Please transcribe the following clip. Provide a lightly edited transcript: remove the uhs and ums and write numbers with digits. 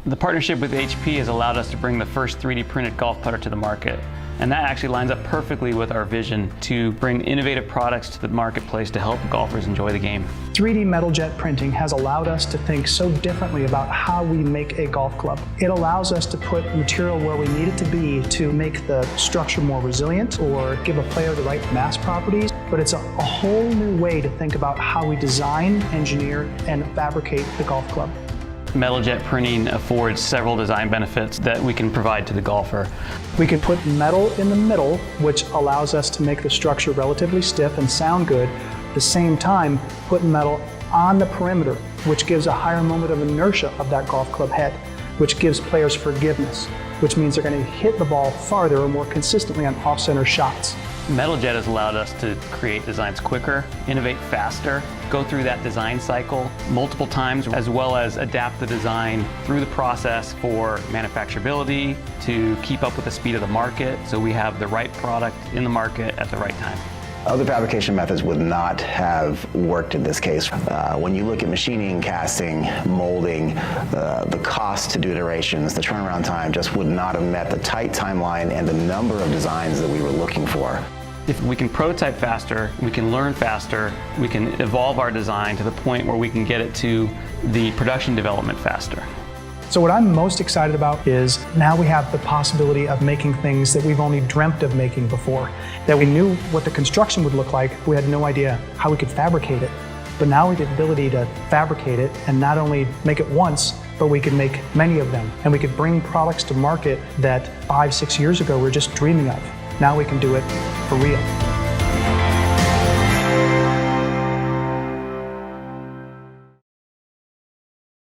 The partnership with HP has allowed us to bring the first 3D printed golf putter to the market. And that actually lines up perfectly with our vision to bring innovative products to the marketplace to help golfers enjoy the game. 3D metal jet printing has allowed us to think so differently about how we make a golf club. It allows us to put material where we need it to be to make the structure more resilient or give a player the right mass properties, but it's a whole new way to think about how we design, engineer, and fabricate the golf club. Metal jet printing affords several design benefits that we can provide to the golfer. We can put metal in the middle, which allows us to make the structure relatively stiff and sound good. At the same time, put metal on the perimeter, which gives a higher moment of inertia of that golf club head, which gives players forgiveness, which means they're going to hit the ball farther or more consistently on off-center shots. Metal jet has allowed us to create designs quicker, innovate faster, go through that design cycle multiple times, as well as adapt the design through the process for manufacturability to keep up with the speed of the market, so we have the right product in the market at the right time. Other fabrication methods would not have worked in this case. When you look at machining, casting, molding, the cost to do iterations, the turnaround time just would not have met the tight timeline and the number of designs that we were looking for. If we can prototype faster, we can learn faster, we can evolve our design to the point where we can get it to the production development faster. So what I'm most excited about is now we have the possibility of making things that we've only dreamt of making before. That we knew what the construction would look like, we had no idea how we could fabricate it. But now we have the ability to fabricate it and not only make it once, but we can make many of them. And we could bring products to market that 5-6 years ago we were just dreaming of. Now we can do it for real.